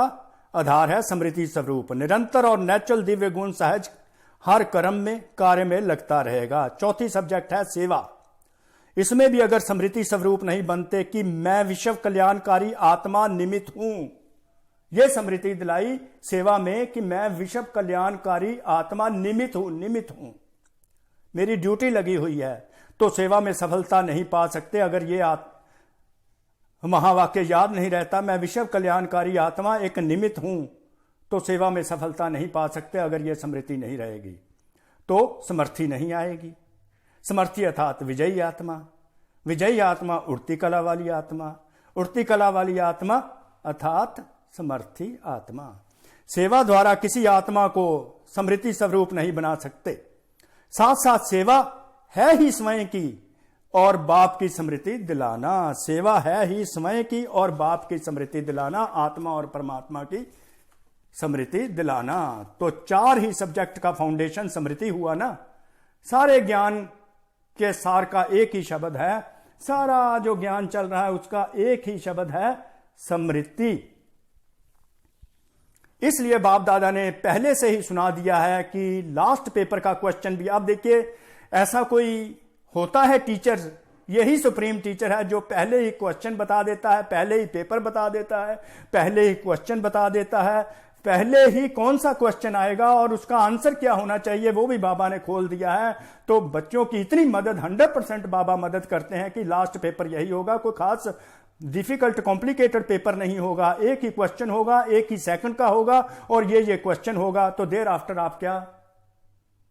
आधार है स्मृति स्वरूप। निरंतर और नेचुरल दिव्य गुण सहज हर कर्म में, कार्य में लगता रहेगा। चौथी सब्जेक्ट है सेवा। इसमें भी अगर स्मृति स्वरूप नहीं बनते कि मैं विश्व कल्याणकारी आत्मा निमित्त हूं, यह स्मृति दिलाई सेवा में कि मैं विश्व कल्याणकारी आत्मा निमित्त हूं, मेरी ड्यूटी लगी हुई है, तो सेवा में सफलता नहीं पा सकते। अगर ये महावाक्य याद नहीं रहता, मैं विश्व कल्याणकारी आत्मा एक निमित्त हूं, तो सेवा में सफलता नहीं पा सकते। अगर यह स्मृति नहीं रहेगी तो समर्थी नहीं आएगी। समर्थी अर्थात विजयी आत्मा, विजयी आत्मा उड़ती कला वाली आत्मा, उड़ती कला वाली आत्मा अर्थात समर्थी आत्मा। सेवा द्वारा किसी आत्मा को स्मृति स्वरूप नहीं बना सकते। साथ साथ सेवा है ही स्वयं की और बाप की स्मृति दिलाना। सेवा है ही स्वयं की और बाप की स्मृति दिलाना, आत्मा और परमात्मा की स्मृति दिलाना। तो चार ही सब्जेक्ट का फाउंडेशन स्मृति हुआ ना। सारे ज्ञान के सार का एक ही शब्द है, सारा जो ज्ञान चल रहा है उसका एक ही शब्द है स्मृति। इसलिए बाप दादा ने पहले से ही सुना दिया है कि लास्ट पेपर का क्वेश्चन भी, आप देखिए ऐसा कोई होता है टीचर, यही सुप्रीम टीचर है जो पहले ही क्वेश्चन बता देता है, पहले ही पेपर बता देता है, पहले ही क्वेश्चन बता देता है, पहले ही कौन सा क्वेश्चन आएगा और उसका आंसर क्या होना चाहिए वो भी बाबा ने खोल दिया है। तो बच्चों की इतनी मदद 100% बाबा मदद करते हैं कि लास्ट पेपर यही होगा। कोई खास डिफिकल्ट कॉम्प्लिकेटेड पेपर नहीं होगा, एक ही क्वेश्चन होगा, एक ही सेकंड का होगा और ये क्वेश्चन होगा। तो देर आफ्टर आप क्या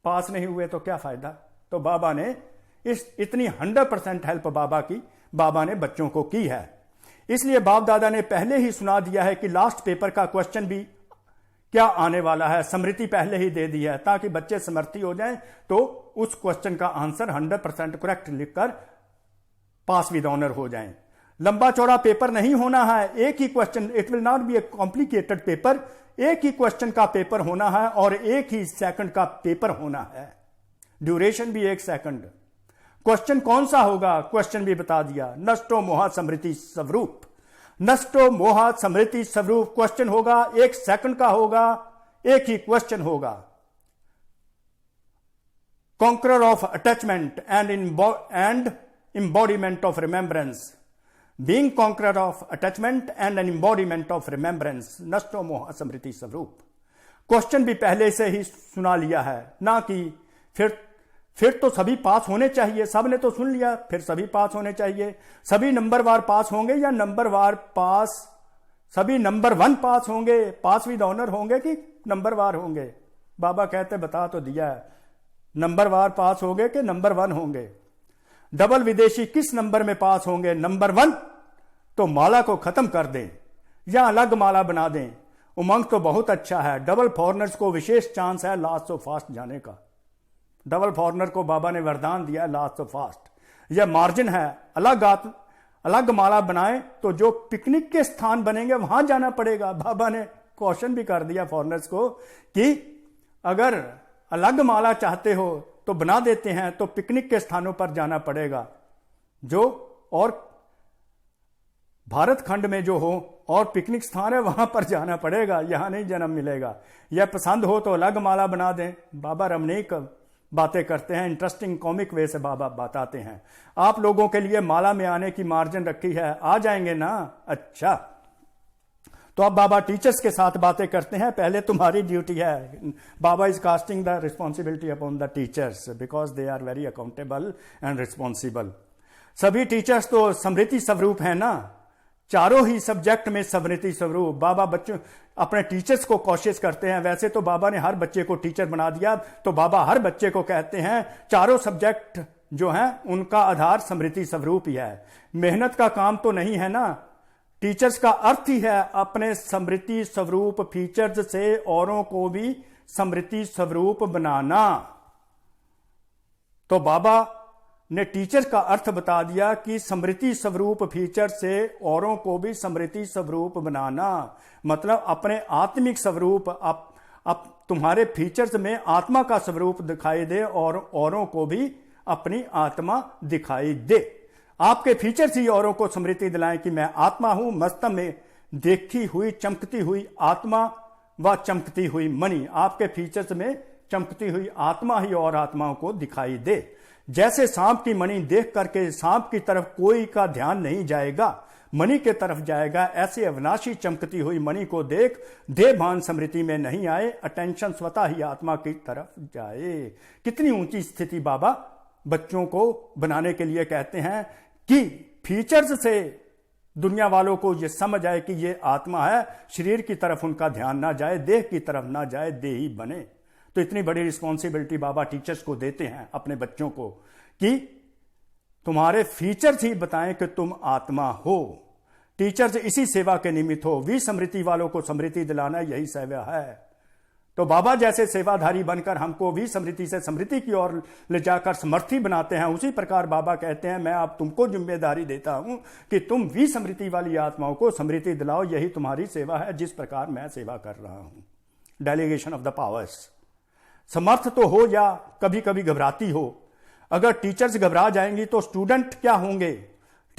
पास नहीं हुए तो क्या फायदा। तो बाबा ने इतनी 100% हेल्प बाबा ने बच्चों को की है। इसलिए बाप दादा ने पहले ही सुना दिया है कि लास्ट पेपर का क्वेश्चन भी क्या आने वाला है, स्मृति पहले ही दे दी है ताकि बच्चे समर्थी हो जाएं तो उस क्वेश्चन का आंसर 100% करेक्ट लिखकर पास विद ऑनर हो जाएं। लंबा चौड़ा पेपर नहीं होना है, एक ही question, it will not be a complicated paper, एक ही क्वेश्चन का पेपर होना है और एक ही सेकंड का पेपर होना है, ड्यूरेशन भी 1 सेकंड। क्वेश्चन कौन सा होगा, क्वेश्चन भी बता दिया, नष्टो मोहा स्मृति स्वरूप, नष्टो मोहा स्मृति स्वरूप क्वेश्चन होगा, 1 सेकंड का होगा, एक ही क्वेश्चन होगा। Conqueror of attachment and embodiment of remembrance, being conqueror of attachment and an embodiment of remembrance, नष्टो मोह स्मृति स्वरूप। क्वेश्चन भी पहले से ही सुना लिया है, ना कि फिर तो सभी पास होने चाहिए, सब ने तो सुन लिया फिर सभी पास होने चाहिए। सभी नंबरवार पास होंगे या नंबरवार पास, सभी नंबर 1 पास होंगे, पास विद ऑनर होंगे कि नंबरवार होंगे। बाबा कहते बता तो दिया है, नंबरवार पास होंगे कि नंबर 1 होंगे। डबल विदेशी किस नंबर में पास होंगे, नंबर 1। तो माला को खत्म कर दें या अलग माला बना दें। उमंग तो बहुत अच्छा है, डबल फॉरनर्स को विशेष चांस है लास्ट सो फास्ट जाने का। डबल फॉरनर को बाबा ने वरदान दिया लास्ट सो फास्ट, यह मार्जिन है। अलग माला बनाए तो जो पिकनिक के स्थान बनेंगे वहां जाना पड़ेगा। बाबा ने क्वेश्चन भी कर दिया फॉरनर्स को कि अगर अलग माला चाहते हो तो बना देते हैं, तो पिकनिक के स्थानों पर जाना पड़ेगा जो और भारत खंड में जो हो और पिकनिक स्थान है वहां पर जाना पड़ेगा, यहां नहीं जन्म मिलेगा। यह पसंद हो तो अलग माला बना दें। बाबा रमणीक बातें करते हैं, इंटरेस्टिंग कॉमिक वे से बाबा बताते हैं। आप लोगों के लिए माला में आने की मार्जिन रखी है, आ जाएंगे ना। अच्छा, तो अब बाबा टीचर्स के साथ बातें करते हैं। पहले तुम्हारी ड्यूटी है, बाबा is casting the responsibility upon the teachers because they are very accountable and responsible. सभी टीचर्स तो स्मृति स्वरूप है ना, चारों ही सब्जेक्ट में स्मृति स्वरूप। बाबा बच्चों अपने टीचर्स को कोशिश करते हैं। वैसे तो बाबा ने हर बच्चे को टीचर बना दिया, तो बाबा हर बच्चे को कहते हैं चारों सब्जेक्ट जो हैं उनका आधार स्मृति स्वरूप ही है। मेहनत का काम तो नहीं है ना, टीचर्स का अर्थ ही है अपने समृद्धि स्वरूप फीचर्स से औरों को भी समृद्धि स्वरूप बनाना। तो बाबा ने टीचर का अर्थ बता दिया कि समृद्धि स्वरूप फीचर से औरों को भी समृद्धि स्वरूप बनाना, मतलब अपने आत्मिक स्वरूप अब तुम्हारे फीचर्स में आत्मा का स्वरूप दिखाई दे और औरों को भी अपनी आत्मा दिखाई दे। आपके फीचर्स ही औरों को समृद्धि दिलाएं कि मैं आत्मा हूं, मस्तक में देखी हुई चमकती हुई आत्मा व चमकती हुई मणि। आपके फीचर्स में चमकती हुई आत्मा ही और आत्माओं को दिखाई दे। जैसे सांप की मणि देख करके सांप की तरफ कोई का ध्यान नहीं जाएगा, मणि के तरफ जाएगा, ऐसे अविनाशी चमकती हुई मणि को देख देह भान स्मृति में नहीं आए, अटेंशन स्वतः ही आत्मा की तरफ जाए। कितनी ऊंची स्थिति बाबा बच्चों को बनाने के लिए कहते हैं कि फीचर्स से दुनिया वालों को यह समझ आए कि ये आत्मा है, शरीर की तरफ उनका ध्यान ना जाए, देह की तरफ ना जाए, देही बने। तो इतनी बड़ी रिस्पॉन्सिबिलिटी बाबा टीचर्स को देते हैं अपने बच्चों को कि तुम्हारे फीचर्स ही बताएं कि तुम आत्मा हो। टीचर्स इसी सेवा के निमित्त हो। विसमृति वालों को समृद्धि दिलाना यही सेवा है। तो बाबा जैसे सेवाधारी बनकर हमको विसमृति से समृद्धि की ओर ले जाकर समर्थी बनाते हैं, उसी प्रकार बाबा कहते हैं मैं अब तुमको जिम्मेदारी देता हूं कि तुम विसमृति वाली आत्माओं को समृद्धि दिलाओ। यही तुम्हारी सेवा है, जिस प्रकार मैं सेवा कर रहा हूं। Delegation of the powers. समर्थ तो हो या कभी कभी घबराती हो। अगर टीचर्स घबरा जाएंगी तो स्टूडेंट क्या होंगे?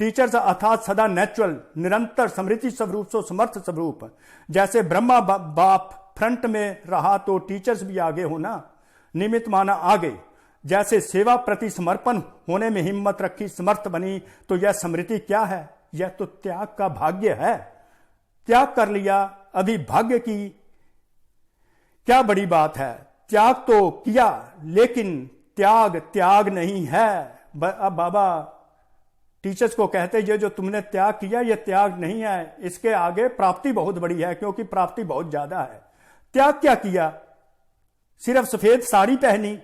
टीचर्स अर्थात सदा नेचुरल, निरंतर समृद्धि स्वरूप सो समर्थ स्वरूप। जैसे ब्रह्मा बाप फ्रंट में रहा तो टीचर्स भी आगे होना, निमित्त माना आगे। जैसे सेवा प्रति समर्पण होने में हिम्मत रखी, समर्थ बनी, तो यह समृद्धि क्या है? यह तो त्याग का भाग्य है। त्याग कर लिया, अभी भाग्य की क्या बड़ी बात है? त्याग तो किया, लेकिन त्याग त्याग नहीं है। अब बाबा टीचर्स को कहते ये जो तुमने त्याग किया ये त्याग नहीं है, इसके आगे प्राप्ति बहुत बड़ी है, क्योंकि प्राप्ति बहुत ज्यादा है। त्याग क्या किया? सिर्फ सफेद साड़ी पहनी,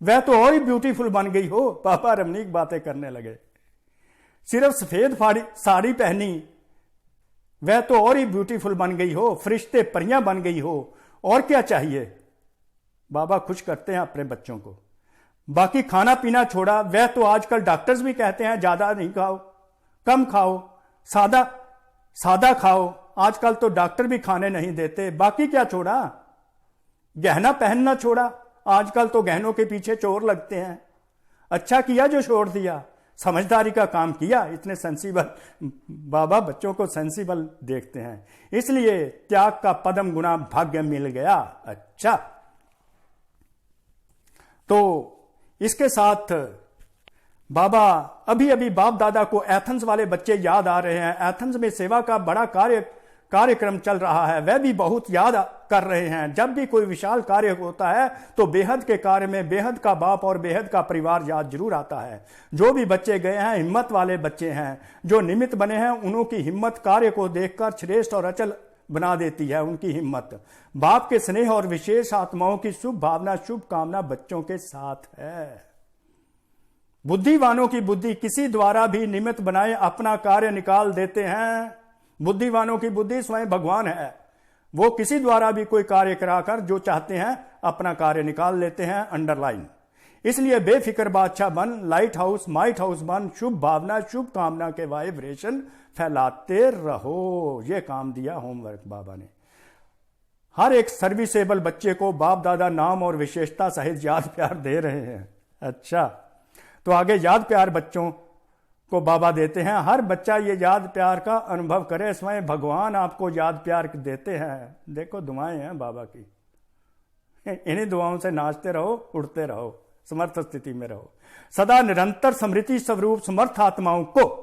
वह तो और ही ब्यूटीफुल बन गई हो। पापा रमणीक बातें करने लगे। सिर्फ सफेद साड़ी पहनी, वह तो और ही ब्यूटीफुल बन गई हो, फरिश्ते परियां बन गई हो, और क्या चाहिए? बाबा खुश करते हैं अपने बच्चों को। बाकी खाना पीना छोड़ा, वह तो आजकल डॉक्टर्स भी कहते हैं ज्यादा नहीं खाओ, कम खाओ, सादा सादा खाओ। आजकल तो डॉक्टर भी खाने नहीं देते। बाकी क्या छोड़ा? गहना पहनना छोड़ा। आजकल तो गहनों के पीछे चोर लगते हैं। अच्छा किया जो छोड़ दिया, समझदारी का काम किया। इतने सेंसिबल बाबा बच्चों को सेंसिबल देखते हैं, इसलिए त्याग का पदम गुना भाग्य मिल गया। अच्छा, तो इसके साथ बाबा अभी अभी बाप दादा को एथेंस वाले बच्चे याद आ रहे हैं। एथेंस में सेवा का बड़ा कार्यक्रम चल रहा है, वह भी बहुत याद कर रहे हैं। जब भी कोई विशाल कार्य होता है तो बेहद के कार्य में बेहद का बाप और बेहद का परिवार याद जरूर आता है। जो भी बच्चे गए हैं हिम्मत वाले बच्चे हैं, जो निमित्त बने हैं उन्हों की हिम्मत कार्य को देखकर श्रेष्ठ और अचल बना देती है। उनकी हिम्मत, बाप के स्नेह और विशेष आत्माओं की शुभ भावना, शुभ कामना बच्चों के साथ है। बुद्धिवानों की बुद्धि किसी द्वारा भी निमित्त बनाए अपना कार्य निकाल देते हैं। बुद्धिवानों की बुद्धि स्वयं भगवान है, वो किसी द्वारा भी कोई कार्य कराकर जो चाहते हैं अपना कार्य निकाल लेते हैं। अंडरलाइन। इसलिए बेफिक्र बादशाह बन, लाइट हाउस माइट हाउस बन, शुभ भावना शुभ कामना के वाइब्रेशन फैलाते रहो। ये काम दिया होमवर्क बाबा ने। हर एक सर्विसेबल बच्चे को बाप दादा नाम और विशेषता सहित याद प्यार दे रहे हैं। अच्छा, तो आगे याद प्यार बच्चों को बाबा देते हैं। हर बच्चा ये याद प्यार का अनुभव करे, स्वयं भगवान आपको याद प्यार देते हैं। देखो दुआएं हैं बाबा की, इन्हीं दुआओं से नाचते रहो, उड़ते रहो, समर्थ स्थिति में रहो। सदा निरंतर समृद्धि स्वरूप समर्थ आत्माओं को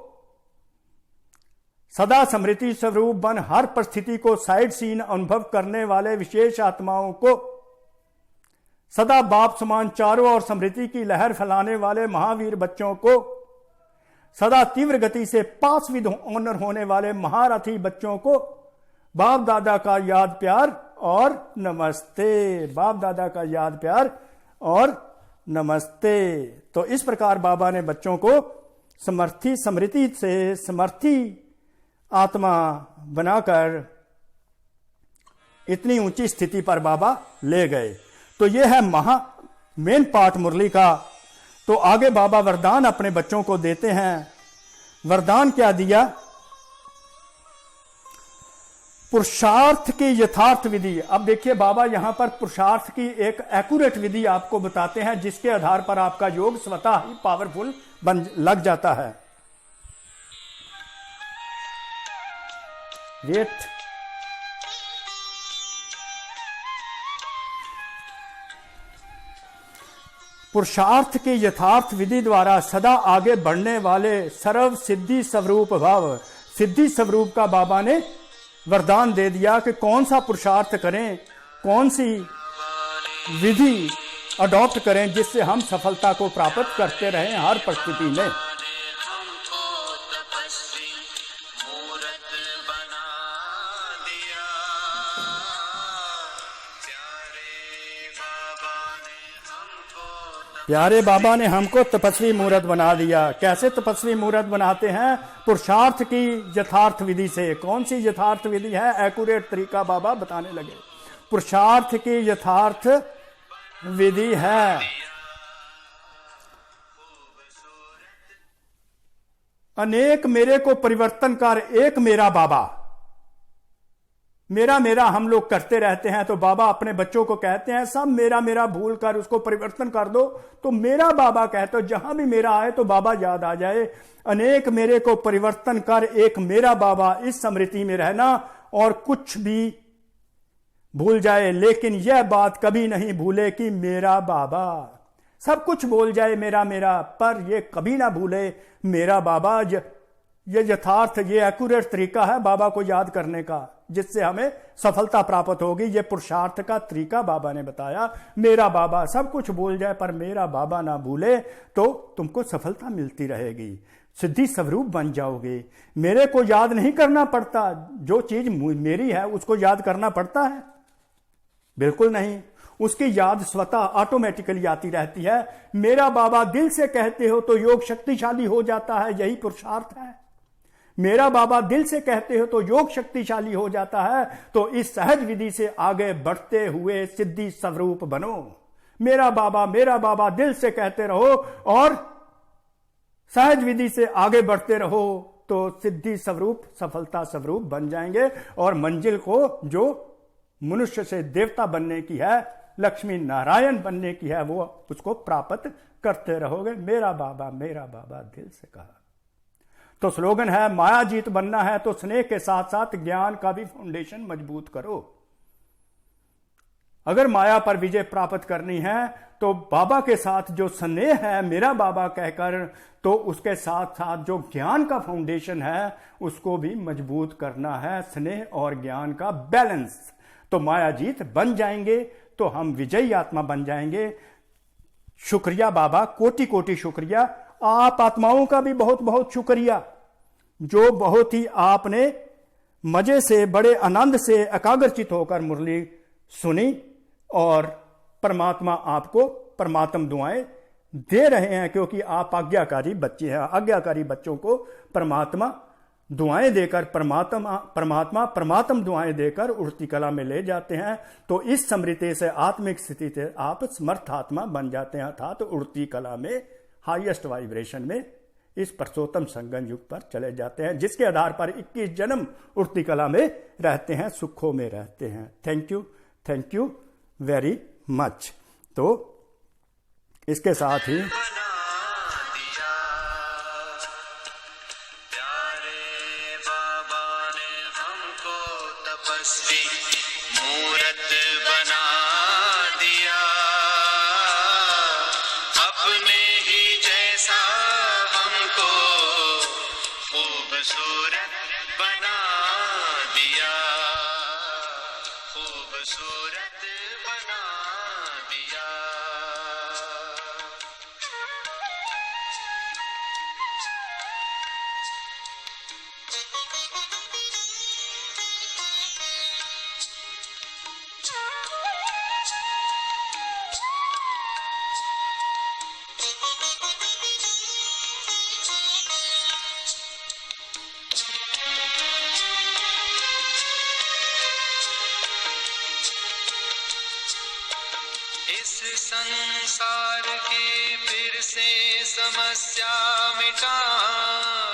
सदा समृद्धि स्वरूप बन हर परिस्थिति को साइड सीन अनुभव करने वाले विशेष आत्माओं को, सदा बाप समान चारों और समृद्धि की लहर फैलाने वाले महावीर बच्चों को, सदा तीव्र गति से पास विद ऑनर होने वाले महारथी बच्चों को बाप दादा का याद प्यार और नमस्ते। बाप दादा का याद प्यार और नमस्ते। तो इस प्रकार बाबा ने बच्चों को समर्थी समृद्धि से समर्थी आत्मा बनाकर इतनी ऊंची स्थिति पर बाबा ले गए। तो यह है मेन पार्ट मुरली का। तो आगे बाबा वरदान अपने बच्चों को देते हैं। वरदान क्या दिया? पुरुषार्थ की यथार्थ विधि। अब देखिए बाबा यहां पर पुरुषार्थ की एक एक्यूरेट विधि आपको बताते हैं, जिसके आधार पर आपका योग स्वतः ही पावरफुल बन लग जाता है। वेट पुरुषार्थ की यथार्थ विधि द्वारा सदा आगे बढ़ने वाले सर्व सिद्धि स्वरूप भाव, सिद्धि स्वरूप का बाबा ने वरदान दे दिया कि कौन सा पुरुषार्थ करें, कौन सी विधि अडॉप्ट करें जिससे हम सफलता को प्राप्त करते रहें हर परिस्थिति में। प्यारे बाबा ने हमको तपस्वी मूर्त बना दिया। कैसे तपस्वी मूर्त बनाते हैं? पुरुषार्थ की यथार्थ विधि से। कौन सी यथार्थ विधि है? एक्यूरेट तरीका बाबा बताने लगे। पुरुषार्थ की यथार्थ विधि है अनेक मेरे को परिवर्तन कर एक मेरा बाबा। मेरा मेरा हम लोग करते रहते हैं, तो बाबा अपने बच्चों को कहते हैं सब मेरा मेरा भूल कर उसको परिवर्तन कर दो। तो मेरा बाबा कहते हो, जहां भी मेरा आए तो बाबा याद आ जाए। अनेक मेरे को परिवर्तन कर एक मेरा बाबा, इस स्मृति में रहना और कुछ भी भूल जाए लेकिन यह बात कभी नहीं भूले कि मेरा बाबा। सब कुछ बोल जाए मेरा मेरा, पर यह कभी ना भूले मेरा बाबा। ये यथार्थ, ये एक्यूरेट तरीका है बाबा को याद करने का, जिससे हमें सफलता प्राप्त होगी। ये पुरुषार्थ का तरीका बाबा ने बताया। मेरा बाबा, सब कुछ भूल जाए पर मेरा बाबा ना भूले तो तुमको सफलता मिलती रहेगी, सिद्धि स्वरूप बन जाओगे। मेरे को याद नहीं करना पड़ता, जो चीज मेरी है उसको याद करना पड़ता है? बिल्कुल नहीं। उसकी याद स्वतः ऑटोमेटिकली आती रहती है। मेरा बाबा दिल से कहते हो तो योग शक्तिशाली हो जाता है, यही पुरुषार्थ है। मेरा बाबा दिल से कहते हो तो योग शक्तिशाली हो जाता है। तो इस सहज विधि से आगे बढ़ते हुए सिद्धि स्वरूप बनो। मेरा बाबा दिल से कहते रहो और सहज विधि से आगे बढ़ते रहो तो सिद्धि स्वरूप, सफलता स्वरूप बन जाएंगे। और मंजिल को जो मनुष्य से देवता बनने की है, लक्ष्मी नारायण बनने की है, वो उसको प्राप्त करते रहोगे। मेरा बाबा दिल से कहा। तो स्लोगन है, माया जीत बनना है तो स्नेह के साथ साथ ज्ञान का भी फाउंडेशन मजबूत करो। अगर माया पर विजय प्राप्त करनी है तो बाबा के साथ जो स्नेह है मेरा बाबा कहकर, तो उसके साथ साथ जो ज्ञान का फाउंडेशन है उसको भी मजबूत करना है। स्नेह और ज्ञान का बैलेंस, तो माया जीत बन जाएंगे, तो हम विजयी आत्मा बन जाएंगे। शुक्रिया बाबा, कोटि कोटि शुक्रिया। आप आत्माओं का भी बहुत बहुत शुक्रिया, जो बहुत ही आपने मजे से, बड़े आनंद से एकाग्रचित होकर मुरली सुनी और परमात्मा आपको परमात्म दुआएं दे रहे हैं, क्योंकि आप आज्ञाकारी बच्चे हैं। आज्ञाकारी बच्चों को परमात्मा दुआएं देकर, परमात्मा दुआएं देकर उड़ती कला में ले जाते हैं। तो इस स्मृति से, आत्मिक स्थिति से आप समर्थ आत्मा बन जाते हैं, अर्थात तो उड़ती कला में, हाईएस्ट वाइब्रेशन में, इस परसोत्तम संगम युग पर चले जाते हैं, जिसके आधार पर 21 जन्म उड़ती कला में रहते हैं, सुखों में रहते हैं। Thank you very much. तो इसके साथ ही मूरत बना दिया, अपने ही जैसा हमको खूबसूरत बना दिया, खूबसूरत बना दिया। संसार की फिर से समस्या मिटा